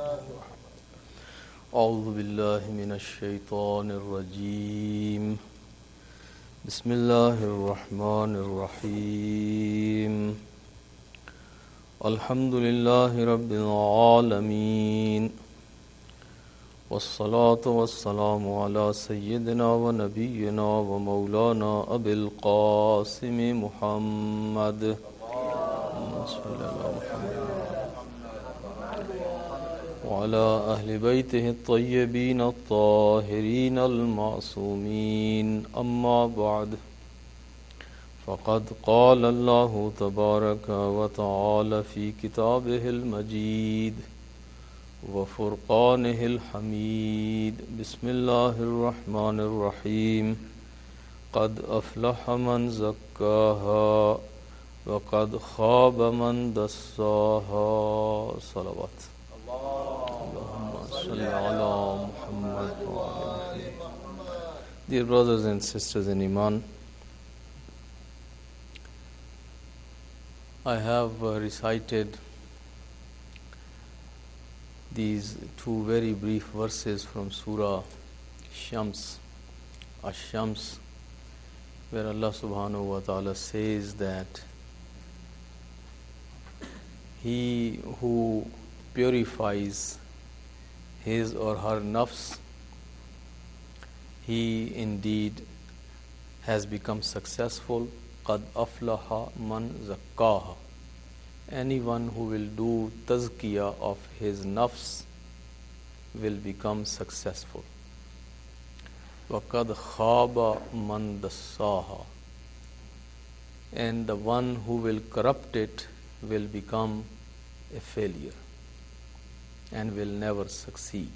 أعوذ بالله من الشيطان الرجيم بسم الله الرحمن الرحيم الحمد لله رب العالمين والصلاة والسلام على سيدنا ونبينا ومولانا أبي القاسم محمد صلى الله عليه وعلى أهل بيته الطيبين الطاهرين المعصومين أما بعد فقد قال الله تبارك وتعالى في كتابه المجيد وفرقانه الحميد بسم الله الرحمن الرحيم قد أفلح من زكاها وقد خاب من دساها صلوات Dear brothers and sisters in Iman, I have recited these two very brief verses from Surah Shams, Ash-Shams, where Allah subhanahu wa ta'ala says that he who purifies his or her nafs, he indeed has become successful. قَدْ أَفْلَحَ مَنْ زَكَّاهَا. Anyone who will do tazkiyah of his nafs will become successful. وَقَدْ خَابَ مَنْ دَسَّاهَا. And the one who will corrupt it will become a failure and will never succeed.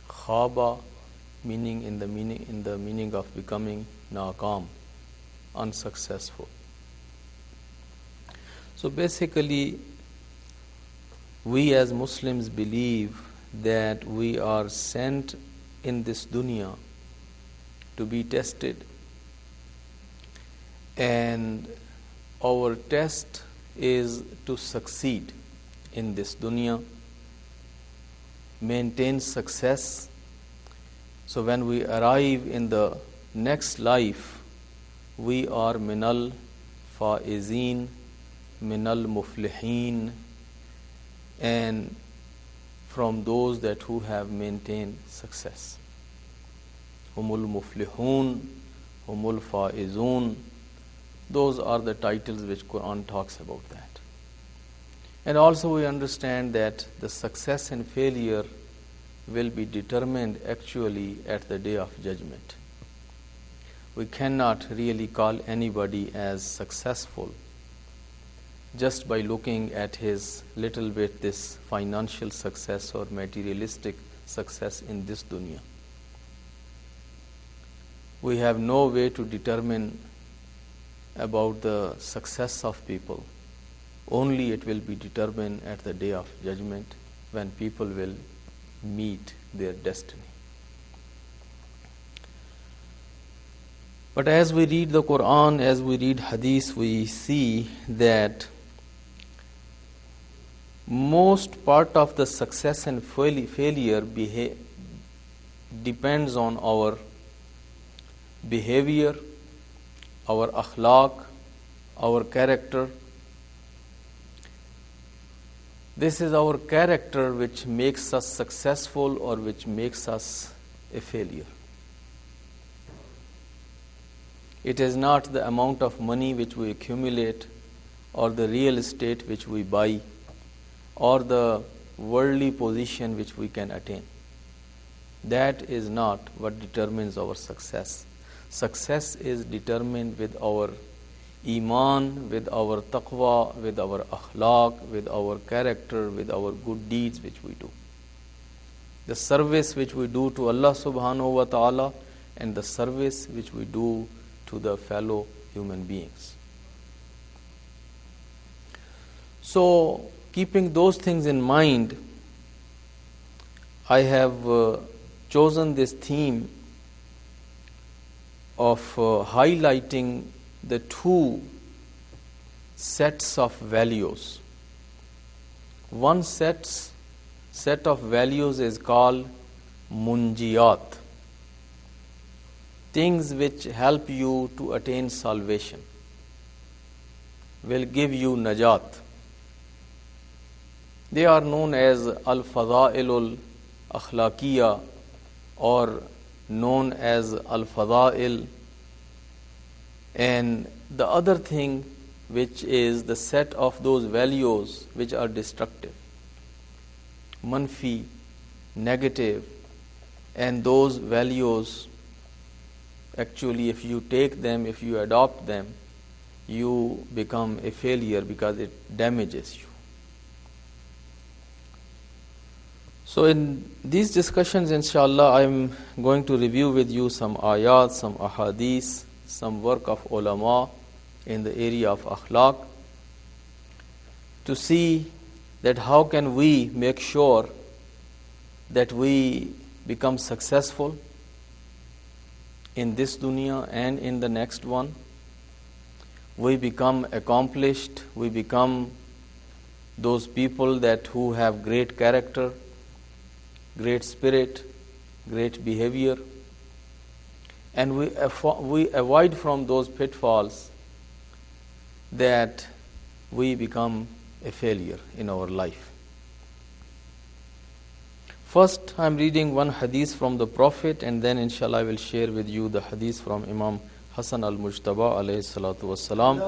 Khaba meaning in the meaning of becoming naqam, unsuccessful. So basically, we as Muslims believe that we are sent in this dunya to be tested, and our test is to succeed in this dunya, maintain success. So when we arrive in the next life, we are minal faizeen, minal muflihin, and from those that who have maintained success. Humul muflihun, humul faizun. Those are the titles which Quran talks about that. And also we understand that the success and failure will be determined actually at the day of judgment. We cannot really call anybody as successful just by looking at his little bit this financial success or materialistic success in this dunya. We have no way to determine about the success of people. Only it will be determined at the day of judgment when people will meet their destiny. But as we read the Quran, as we read Hadith, we see that most part of the success and failure depends on our behavior, our akhlaq, our character. This is our character which makes us successful or which makes us a failure. It is not the amount of money which we accumulate or the real estate which we buy or the worldly position which we can attain. That is not what determines our success. Success is determined with our Iman, with our taqwa, with our akhlaq, with our character, with our good deeds which we do. The service which we do to Allah subhanahu wa ta'ala and the service which we do to the fellow human beings. So, keeping those things in mind, I have chosen this theme of highlighting the two sets of values. One set set of values is called munjiyat, things which help you to attain salvation, will give you najat. They are known as al-fada'ilul akhlaqiyya or known as al-fada'il. And the other thing which is the set of those values which are destructive, manfi, negative, and those values actually if you take them, if you adopt them, you become a failure because it damages you. So in these discussions, inshallah, I am going to review with you some ayat, some ahadith, some work of ulama in the area of akhlaq, to see that how can we make sure that we become successful in this dunya and in the next one. We become accomplished, we become those people that who have great character, great spirit, great behavior, and we avoid from those pitfalls that we become a failure in our life. First, I am reading one hadith from the Prophet, and then inshallah I will share with you the hadith from Imam Hassan al-Mujtaba alayhi salatu wassalam.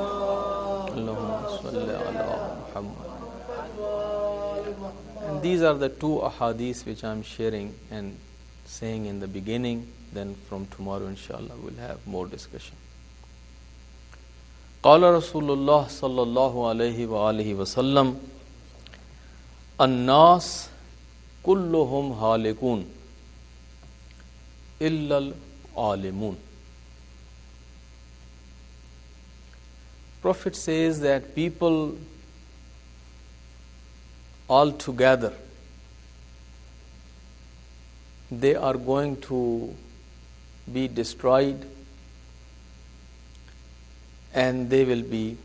Allahumma salli ala Muhammad. And these are the two ahadith which I am sharing and saying in the beginning. Then from tomorrow inshallah we'll have more discussion. قال رسول الله صلى الله عليه وآله وسلم الناس كلهم هالكون إلا العالمون. Prophet says that people all together, they are going to be destroyed and they will be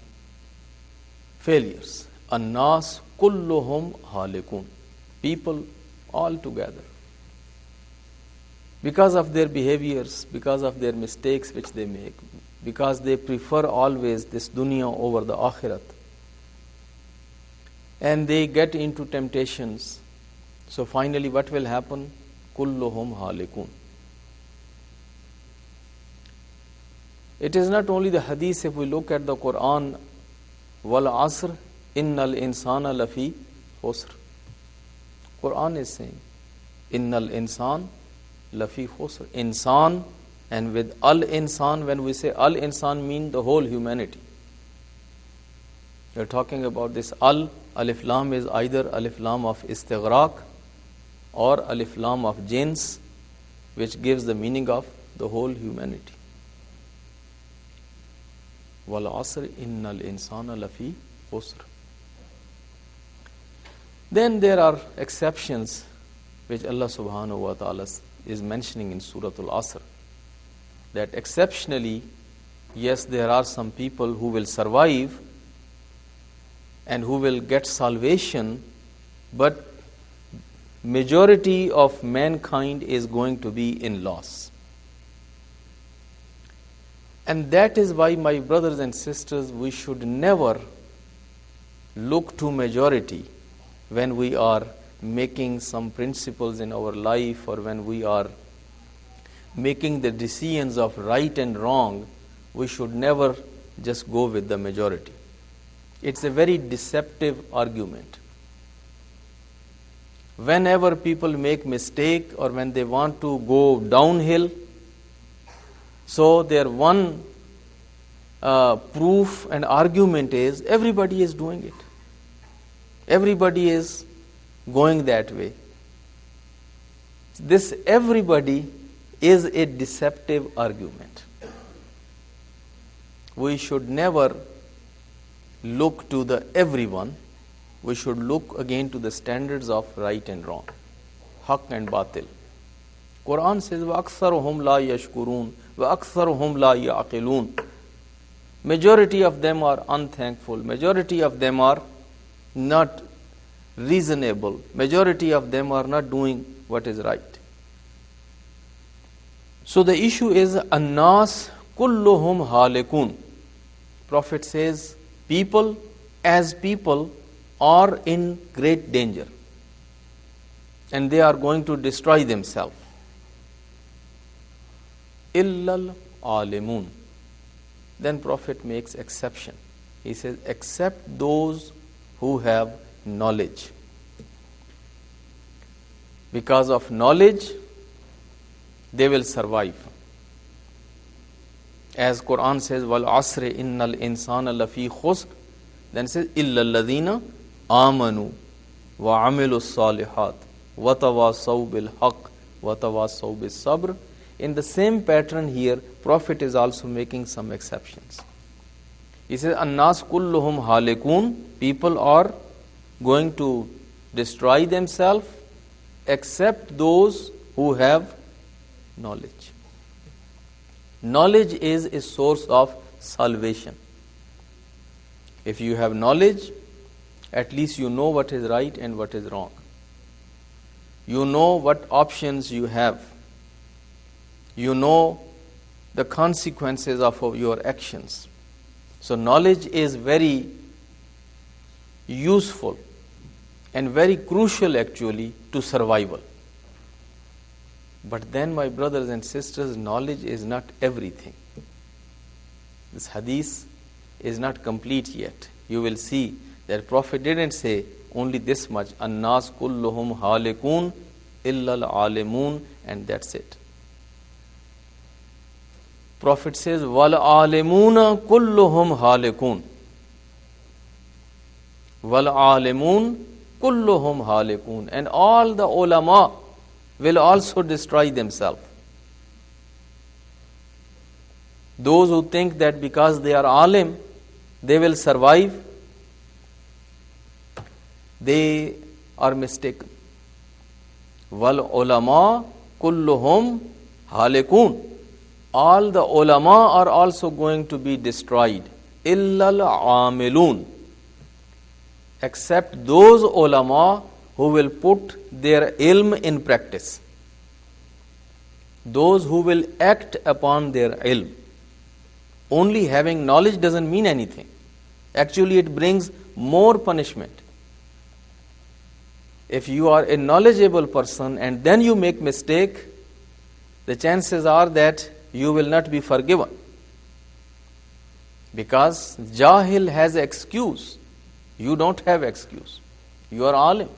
failures. An-nas kulluhum halikun. People all together. Because of their behaviors, because of their mistakes which they make, because they prefer always this dunya over the akhirat, and they get into temptations. So finally what will happen? Kulluhum halikun. It is not only the hadith. If we look at the Quran, wal asr innal insana lafi khusr. Quran is saying innal insan lafi khusr. Insan, and with al insan, when we say al insan, mean the whole humanity. We are talking about this al. Alif lam is either alif lam of istighraq or alif lam of jins, which gives the meaning of the whole humanity. Wal asr innal insana lafi khusr. Then there are exceptions which Allah subhanahu wa ta'ala is mentioning in Surah Al-Asr, that exceptionally, yes, there are some people who will survive and who will get salvation, but majority of mankind is going to be in loss. And that is why, my brothers and sisters, we should never look to majority when we are making some principles in our life, or when we are making the decisions of right and wrong. We should never just go with the majority. It's a very deceptive argument. Whenever people make mistake or when they want to go downhill, so their one proof and argument is everybody is doing it. Everybody is going that way. This everybody is a deceptive argument. We should never look to the everyone. We should look again to the standards of right and wrong, haq and batil. Quran says, وَأَكْثَرُهُمْ لَا يَشْكُرُونَ وَأَكْثَرُهُمْ لَا يَعْقِلُونَ. Majority of them are unthankful. Majority of them are not reasonable. Majority of them are not doing what is right. So the issue is An-nas kulluhum halikun. Prophet says people as people are in great danger and they are going to destroy themselves. Illal alimun. Then Prophet makes exception. He says except those who have knowledge. Because of knowledge they will survive. As Quran says, Wal asri innal insana lafi khusr. Then it says, Illa alladhina amanu wa amilu salihat wa tawasaw bil haqq wa tawasaw bis sabr. In the same pattern here, Prophet is also making some exceptions. He says, An-nas kulluhum halikun. People are going to destroy themselves except those who have knowledge. Knowledge is a source of salvation. If you have knowledge, at least you know what is right and what is wrong. You know what options you have. You know the consequences of your actions. So knowledge is very useful and very crucial actually to survival. But then, my brothers and sisters, knowledge is not everything. This hadith is not complete yet. You will see that Prophet didn't say only this much, An-nas kulluhum halikun illa al-alimun, and that's it. Prophet says, Wal alimuna kulluhum halikun. Wal alimun kulluhum halikun. And all the ulama will also destroy themselves. Those who think that because they are alim, they will survive, they are mistaken. Wal ulama kulluhum halikun. All the ulama are also going to be destroyed. Illal amilun. Except those ulama who will put their ilm in practice. Those who will act upon their ilm. Only having knowledge doesn't mean anything. Actually, it brings more punishment. If you are a knowledgeable person and then you make mistake, the chances are that you will not be forgiven. Because Jahil has excuse. You don't have excuse. You are alim.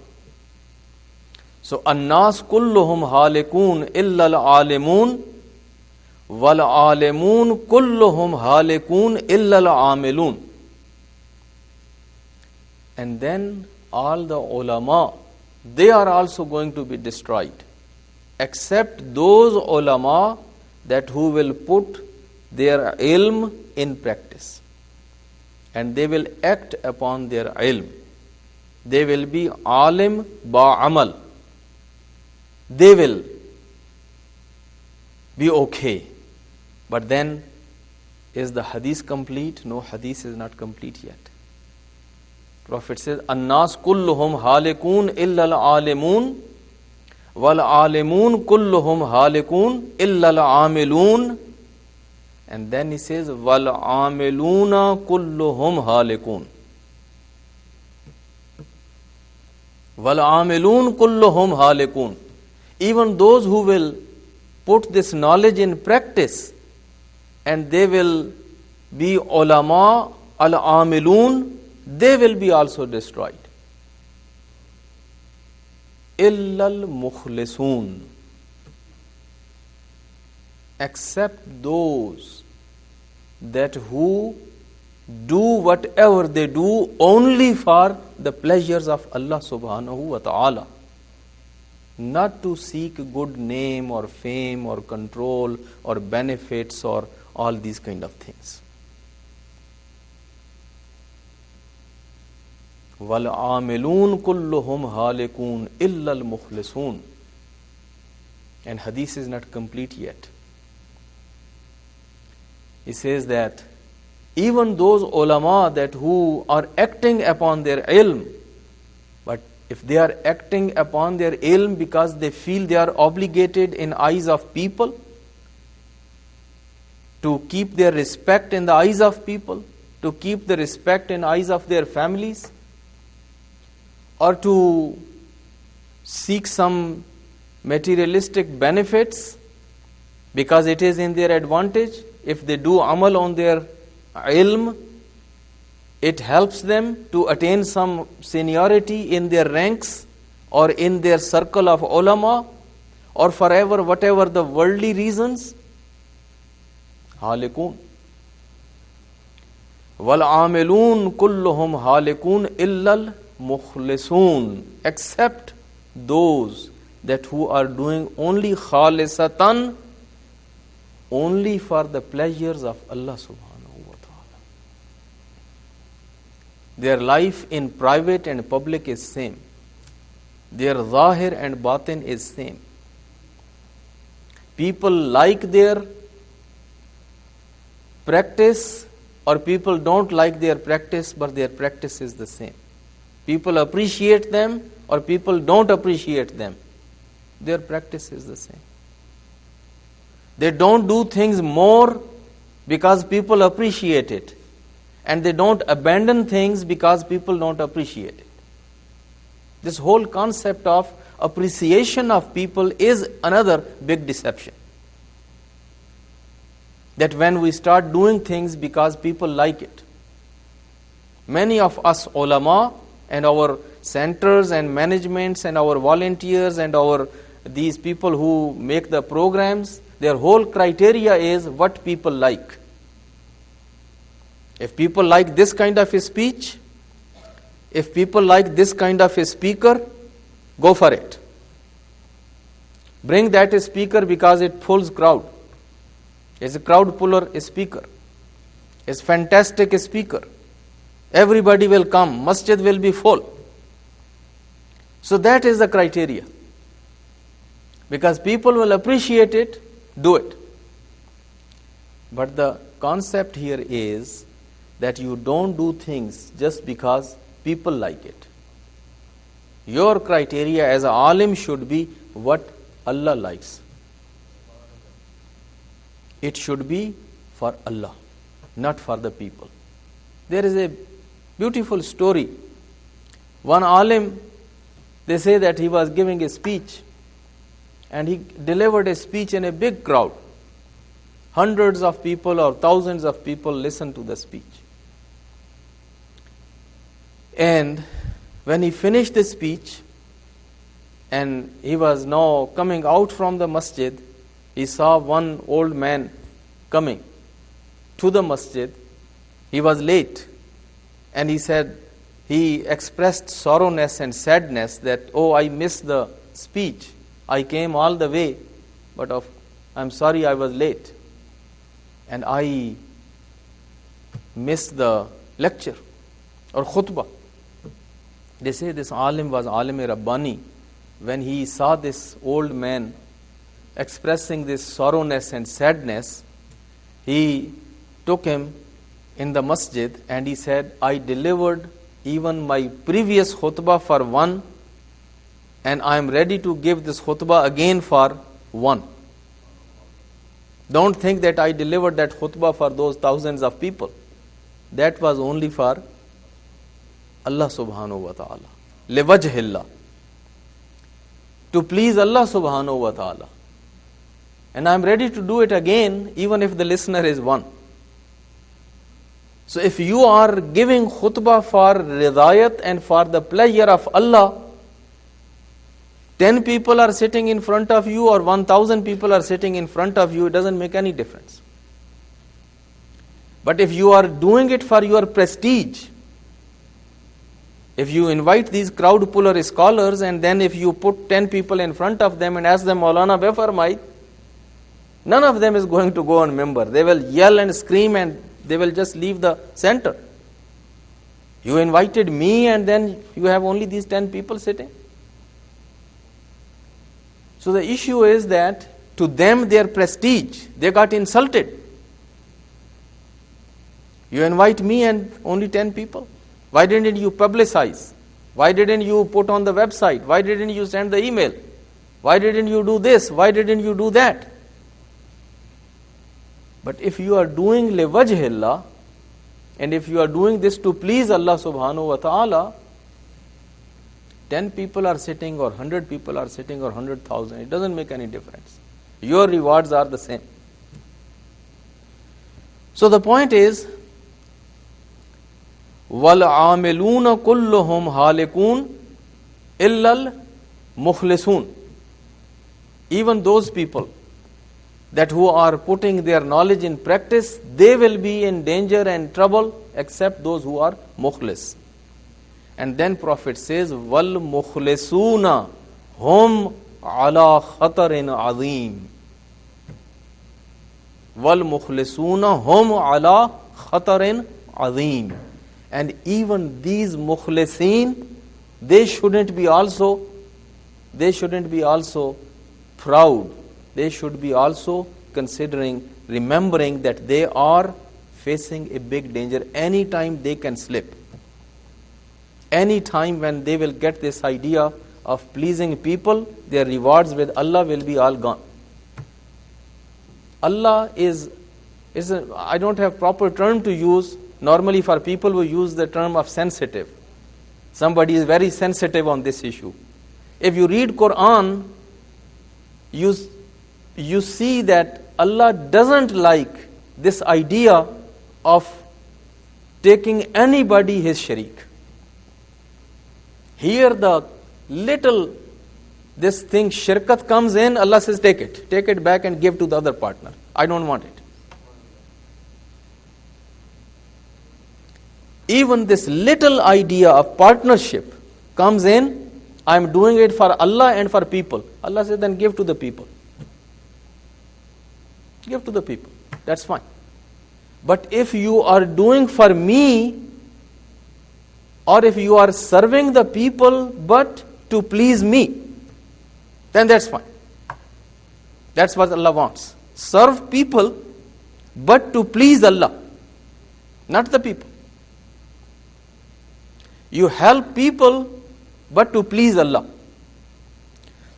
So, An-nas kulluhum halikun illa al-alimun wal alimun kulluhum halikun illa al-amilun. And then all the ulama, they are also going to be destroyed, except those ulama that who will put their ilm in practice. And they will act upon their ilm. They will be alim ba'amal. They will be okay. But then, is the hadith complete? No, hadith is not complete yet. Prophet says, An-nas kulluhum halikun illa al-alimun wal alimun kulluhum halikun illa al-amilun. And then he says, Wal amiluna kulluhum halikun. Wal amilun kulluhum halikun. Even those who will put this knowledge in practice and they will be ulama al-amilun, they will be also destroyed. Illal mukhlisun. Except those that who do whatever they do only for the pleasures of Allah subhanahu wa ta'ala. Not to seek good name or fame or control or benefits or all these kind of things. Wal amilun kulluhum halikun illa al mukhlisun. And hadith is not complete yet. He says that even those ulama that who are acting upon their ilm, but if they are acting upon their ilm because they feel they are obligated in eyes of people, to keep their respect in the eyes of people, to keep the respect in eyes of their families, or to seek some materialistic benefits because it is in their advantage. If they do amal on their ilm, it helps them to attain some seniority in their ranks or in their circle of ulama, or forever, whatever the worldly reasons. Halikun. Wal amilun kulluhum halikun illal mukhlisun, except those that who are doing only khalisatan, only for the pleasures of Allah subhanahu wa ta'ala. Their life in private and public is same. Their zahir and batin is same. People like their practice, or people don't like their practice, but their practice is the same. People appreciate them, or people don't appreciate them. Their practice is the same. They don't do things more because people appreciate it, and they don't abandon things because people don't appreciate it. This whole concept of appreciation of people is another big deception. That when we start doing things because people like it. Many of us ulama and our centers and managements and our volunteers and these people who make the programs, their whole criteria is what people like. If people like this kind of a speech, if people like this kind of a speaker, go for it. Bring that speaker because it pulls crowd. It's a crowd puller speaker. It's fantastic speaker. Everybody will come. Masjid will be full. So that is the criteria. Because people will appreciate it, do it. But the concept here is that you don't do things just because people like it. Your criteria as an alim should be what Allah likes. It should be for Allah, not for the people. There is a beautiful story. One alim, they say that he was giving a speech, and he delivered a speech in a big crowd. Hundreds of people or thousands of people listened to the speech. And when he finished the speech, and he was now coming out from the masjid, he saw one old man coming to the masjid. He was late, and he said, he expressed sorrowness and sadness that, oh, I missed the speech. I came all the way, but I'm sorry I was late. And I missed the lecture or khutbah. They say this alim was alim-e-Rabbani. When he saw this old man expressing this sorrowness and sadness, he took him in the masjid and he said, I delivered even my previous khutbah for one, and I am ready to give this khutbah again for one. Don't think that I delivered that khutbah for those thousands of people. That was only for Allah subhanahu wa ta'ala. Liwajhillah. To please Allah subhanahu wa ta'ala. And I am ready to do it again, even if the listener is one. So if you are giving khutbah for ridayat and for the pleasure of Allah, 10 people are sitting in front of you or 1,000 people are sitting in front of you, it doesn't make any difference. But if you are doing it for your prestige, if you invite these crowd puller scholars and then if you put 10 people in front of them and ask them, Maulana Befarmait, none of them is going to go on member. They will yell and scream and they will just leave the center. You invited me and then you have only these 10 people sitting. So the issue is that to them their prestige, they got insulted. You invite me and only 10 people. Why didn't you publicize? Why didn't you put on the website? Why didn't you send the email? Why didn't you do this? Why didn't you do that? But if you are doing liwajhillah, and if you are doing this to please Allah subhanahu wa ta'ala, 10 people are sitting or 100 people are sitting or 100,000, it doesn't make any difference. Your rewards are the same. So the point is, وَالْعَامِلُونَ كُلُّهُمْ هَالِكُونَ إِلَّا الْمُخْلِصُونَ. Even those people that who are putting their knowledge in practice, they will be in danger and trouble, except those who are mukhlis. And then Prophet says, وَالْمُخْلِصُونَ هُمْ عَلَى خَطَرٍ عَظِيمٍ. وَالْمُخْلِصُونَ هُمْ عَلَى خَطَرٍ عَظِيمٍ. And even these mukhlisin, they shouldn't be also proud. They should be also remembering that they are facing a big danger. Anytime they can slip. Anytime when they will get this idea of pleasing people, their rewards with Allah will be all gone. Allah I don't have proper term to use. Normally for people who use the term of sensitive. Somebody is very sensitive on this issue. If you read Quran, you see that Allah doesn't like this idea of taking anybody his sharik. Here this thing shirkat comes in, Allah says take it back and give to the other partner. I don't want it. Even this little idea of partnership comes in, I am doing it for Allah and for people. Allah says then give to the people. Give to the people. That's fine. But if you are doing for me, or if you are serving the people but to please me, then that's fine. That's what Allah wants. Serve people but to please Allah, not the people. You help people but to please Allah.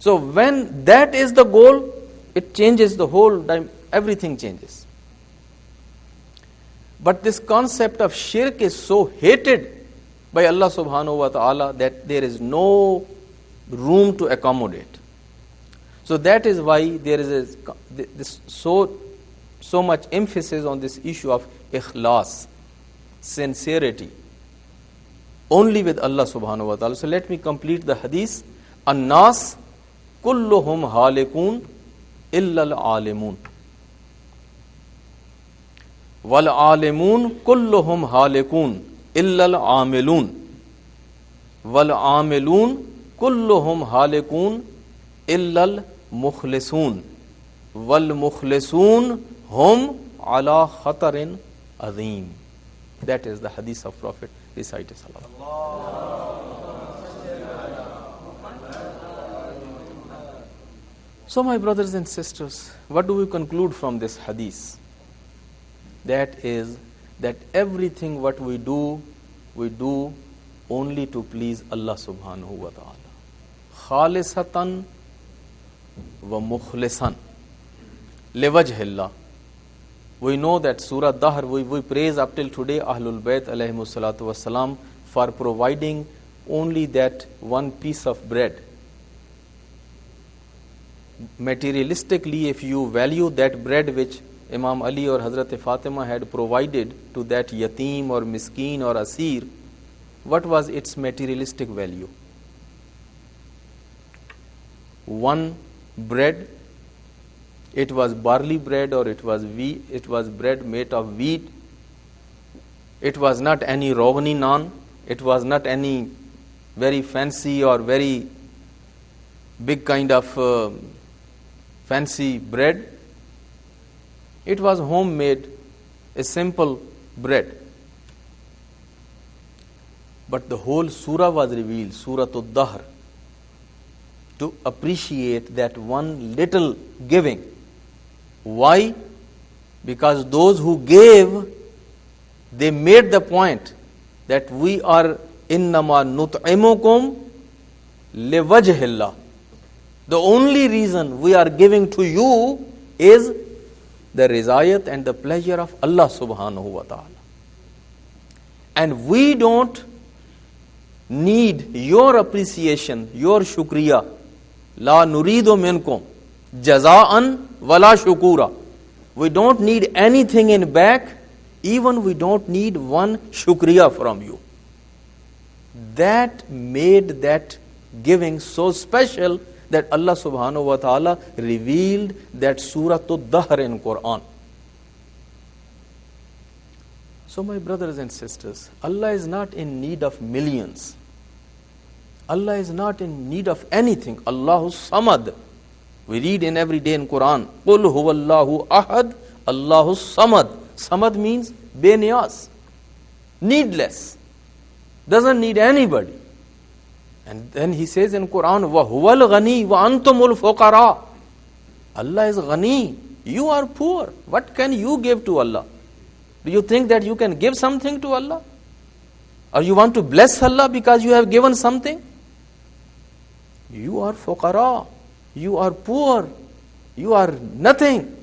So when that is the goal, it changes the whole time, everything changes. But this concept of shirk is so hated by Allah subhanahu wa ta'ala that there is no room to accommodate. So that is why there is so much emphasis on this issue of ikhlas, sincerity, only with Allah subhanahu wa ta'ala. So let me complete the hadith. An-nas kulluhum halikun illa al-alimun. Wal-alimun kulluhum halikun illa al-amilun. Wal-amilun kulluhum halikun illa al-mukhlisun. Wal-mukhlisun hum ala khatarin azim. That is the hadith of Prophet. Recite salat. So my brothers and sisters, what do we conclude from this hadith? That is that everything what we do only to please Allah subhanahu wa ta'ala. Khalisatan wa mukhlisan liwajhillah. We know that Surah Dahr, we praise up till today Ahlul Bayt alayhimus salatu wassalam for providing only that one piece of bread. Materialistically, if you value that bread which Imam Ali or Hazrat Fatima had provided to that yatim or miskin or asir, what was its materialistic value? One bread. It was barley bread or it was wheat. It was bread made of wheat. It was not any rogni naan. It was not any very fancy or very big kind of fancy bread. It was homemade, a simple bread. But the whole surah was revealed, Surah Ad-Dahr, to appreciate that one little giving. Why? Because those who gave, they made the point that we are Innama nut'imukum liwajhillah. The only reason we are giving to you is the rizayat and the pleasure of Allah subhanahu wa ta'ala. And we don't need your appreciation, your shukriya. La nuridu minkum jaza'an wala shukura. We don't need anything in back, even we don't need one shukriya from you. That made that giving so special that Allah subhanahu wa ta'ala revealed that Surah Ad-Dahr in Quran. So my brothers and sisters, Allah is not in need of millions. Allah is not in need of anything. Allahu Samad. We read in every day in Quran, Qul huwallahu ahad, Allahu Samad. Samad means beniyaz, needless, doesn't need anybody. And then he says in Quran, وَهُوَ الْغَنِي وَأَنْتُمُ الْفُقَرَاءُ. Allah is ghani, you are poor. What can you give to Allah? Do you think that you can give something to Allah? Or you want to bless Allah because you have given something? You are fuqara, you are poor, you are nothing.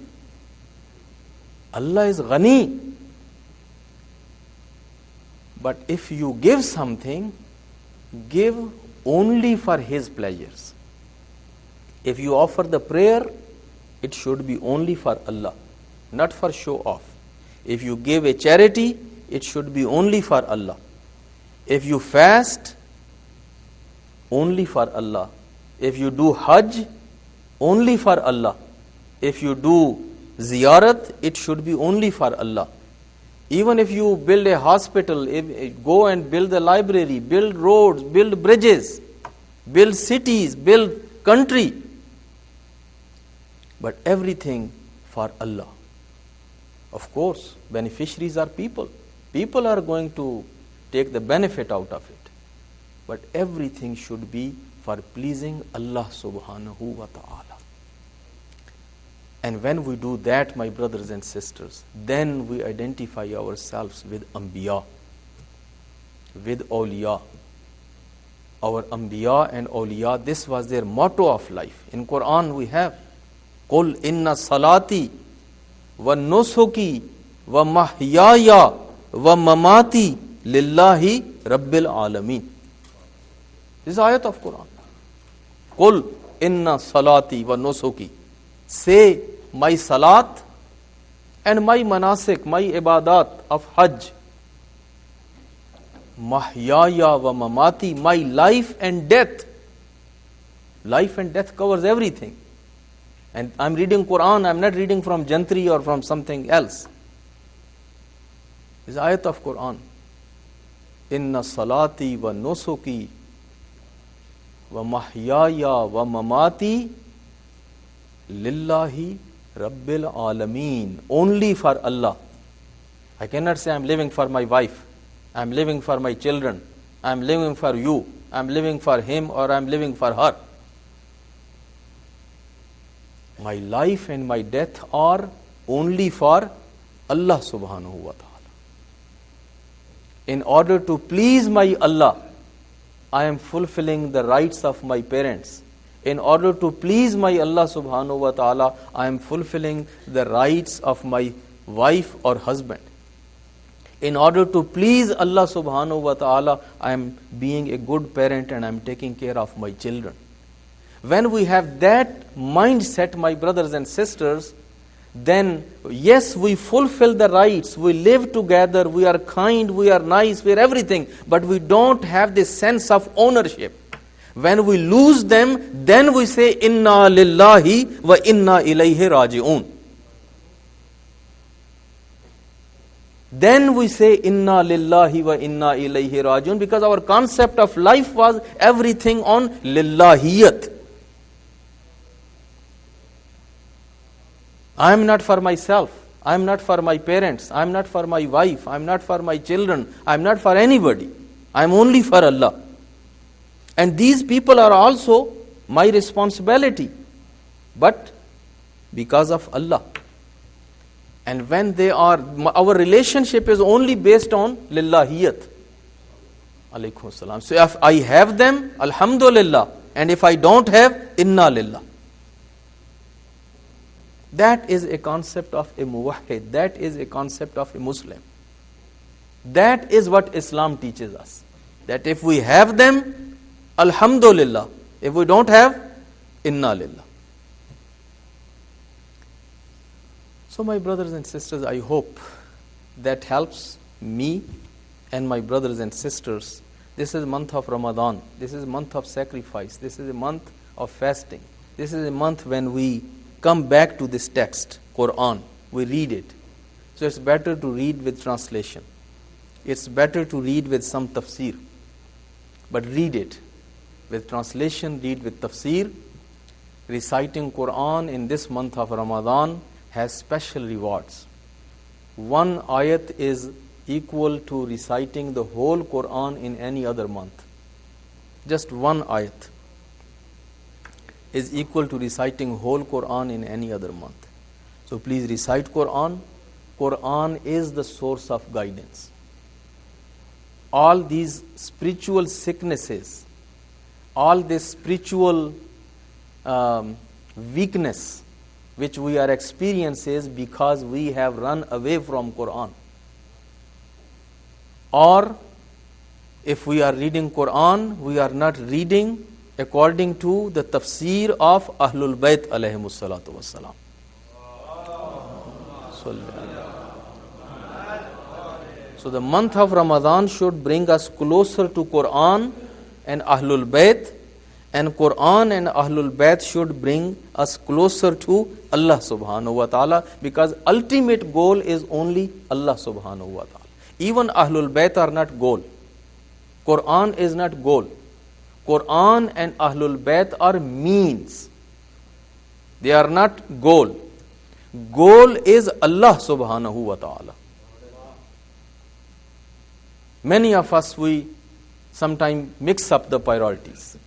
Allah is ghani. But if you give something, give only for His pleasures. If you offer the prayer, it should be only for Allah, not for show off. If you give a charity, it should be only for Allah. If you fast, only for Allah. If you do Hajj, only for Allah. If you do ziyarat, it should be only for Allah. Even if you build a hospital, go and build a library, build roads, build bridges, build cities, build country. But everything for Allah. Of course, beneficiaries are people. People are going to take the benefit out of it. But everything should be for pleasing Allah subhanahu wa ta'ala. And when we do that, my brothers and sisters, then we identify ourselves with Anbiya, with awliya. Our Anbiya and awliya, this was their motto of life. In Quran we have, قُلْ إِنَّ صَلَاتِي وَالنُّسُكِي وَمَحْيَايَ وَمَمَاتِي لِلَّهِ رَبِّ الْعَالَمِينَ. This is ayat of Quran. قُلْ إِنَّ صَلَاتِي وَالنُّسُكِي. Say, my salat and my manasik, my ibadat of Hajj, mahyaya wa mamati, my life and death. Life and death covers everything. And I'm reading Quran, I'm not reading from Jantri or from something else. This is ayat of Quran. Inna salati wa nusuki wa mahyaya wa mamati lillahi rabbil alameen. Only for Allah. I cannot say I'm living for my wife, I'm living for my children, I'm living for you, I'm living for him or I'm living for her. My life and my death are only for Allah subhanahu wa ta'ala. In order to please my Allah, I am fulfilling the rights of my parents. In order to please my Allah subhanahu wa ta'ala, I am fulfilling the rights of my wife or husband. In order to please Allah subhanahu wa ta'ala, I am being a good parent and I am taking care of my children. When we have that mindset, my brothers and sisters, then yes, we fulfill the rights, we live together, we are kind, we are nice, we are everything, but we don't have this sense of ownership. When we lose them, then we say, Inna lillahi wa inna ilayhi raji'un. Then we say, Inna lillahi wa inna ilayhi raji'un, because our concept of life was everything on lillahiyat. I am not for myself, I am not for my parents, I am not for my wife, I am not for my children, I am not for anybody. I am only for Allah. And these people are also my responsibility, but because of Allah. And when they are, our relationship is only based on lillahiyat. Alaykum salam. So if I have them, alhamdulillah. And if I don't have, inna lillah. That is a concept of a muwahhid. That is a concept of a Muslim. That is what Islam teaches us. That if we have them, alhamdulillah. If we don't have, inna lillah. So my brothers and sisters, I hope that helps me and my brothers and sisters. This is month of Ramadan. This is a month of sacrifice. This is a month of fasting. This is a month when we come back to this text, Quran. We read it. So it's better to read with translation. It's better to read with some tafsir. But read it with translation, read with tafsir. Reciting Quran in this month of Ramadan has special rewards. One ayat is equal to reciting the whole Quran in any other month. Just one ayat is equal to reciting whole Quran in any other month. So please recite Quran. Quran is the source of guidance. All these spiritual sicknesses, all this spiritual weakness which we are experiencing is because we have run away from Quran. Or if we are reading Quran, we are not reading according to the tafsir of Ahlul Bayt alayhimus salatu wassalam. So the month of Ramadan should bring us closer to Quran and Ahlul Bayt, and Quran and Ahlul Bayt should bring us closer to Allah subhanahu wa ta'ala, because ultimate goal is only Allah subhanahu wa ta'ala. Even Ahlul Bayt are not goal. Quran is not goal. Quran and Ahlul Bayt are means. They are not goal. Goal is Allah subhanahu wa ta'ala. Many of us, we sometimes mix up the priorities.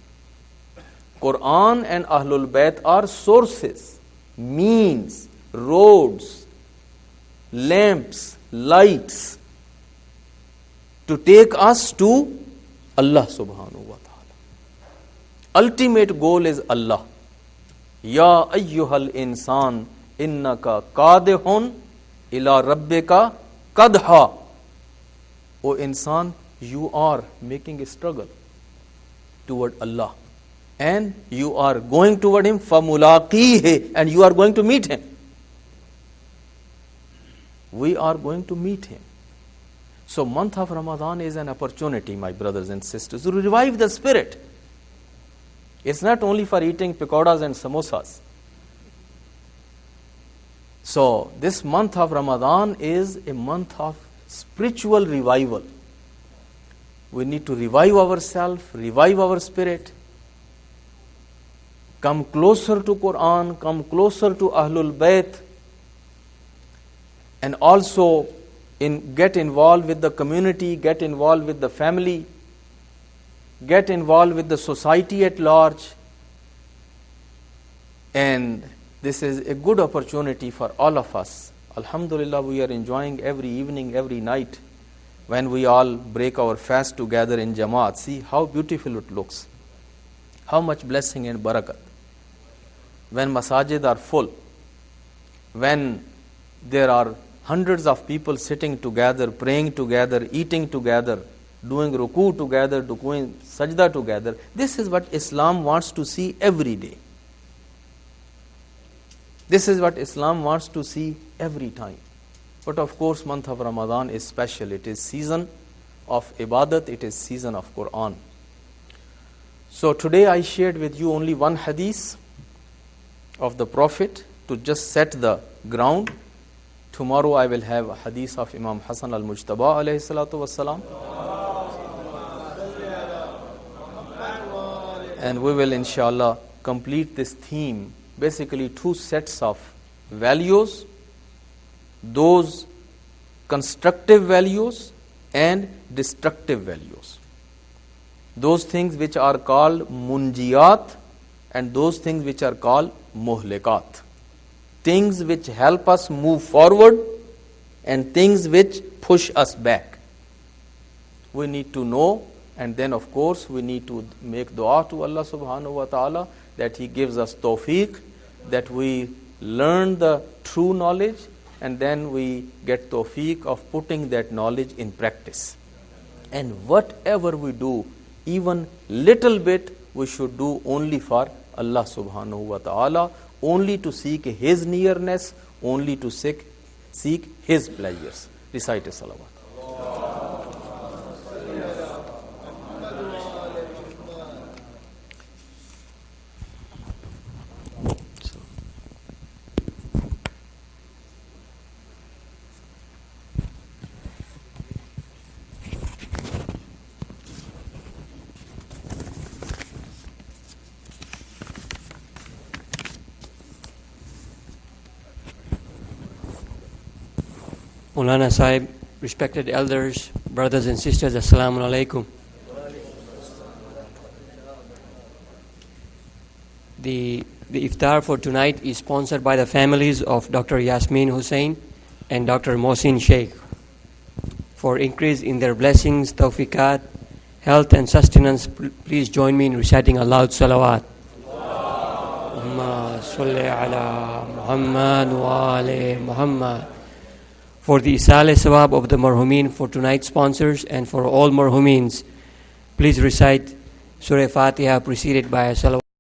Quran and Ahlul Bayt are sources, means, roads, lamps, lights to take us to Allah subhanahu wa ta'ala. Ultimate goal is Allah. Ya ayyuhal insan innaka qadihun ila rabbika qadha. O insan, you are making a struggle toward Allah. And you are going toward Him, famulaqihi, and you are going to meet Him. We are going to meet Him. So month of Ramadan is an opportunity, my brothers and sisters, to revive the spirit. It's not only for eating pakoras and samosas. So this month of Ramadan is a month of spiritual revival. We need to revive ourselves, revive our spirit, come closer to Quran, come closer to Ahlul Bayt, and also get involved with the community, get involved with the family, get involved with the society at large. And this is a good opportunity for all of us. Alhamdulillah, we are enjoying every evening, every night, when we all break our fast together in Jamaat. See how beautiful it looks. How much blessing and barakat. When masajid are full, when there are hundreds of people sitting together, praying together, eating together, doing ruku together, doing sajda together. This is what Islam wants to see every day. This is what Islam wants to see every time. But of course, month of Ramadan is special. It is season of ibadat. It is season of Quran. So today I shared with you only one hadith of the Prophet to just set the ground. Tomorrow I will have a hadith of Imam Hassan al-Mujtaba alayhi salatu wassalam. And we will inshallah complete this theme. Basically two sets of values, those constructive values and destructive values. Those things which are called munjiyat and those things which are called muhlikat. Things which help us move forward and things which push us back. We need to know And then of course we need to make dua to Allah subhanahu wa ta'ala that He gives us tawfiq, that we learn the true knowledge, and then we get tawfiq of putting that knowledge in practice. And whatever we do, even little bit, we should do only for Allah subhanahu wa ta'ala, only to seek His nearness, only to seek His pleasures. Recite a salawat. Maulana Sahib, respected elders, brothers and sisters, Assalamu alaikum. The iftar for tonight is sponsored by the families of Dr. Yasmin Hussain and Dr. Mohsin Sheikh. For increase in their blessings, tawfiqat, health and sustenance, please join me in reciting a loud salawat. Allahumma salli ala Muhammad wa ali Muhammad. For the Isale Sawab of the Marhumin, for tonight's sponsors, and for all Marhumins, please recite Surah Fatiha preceded by a salawat.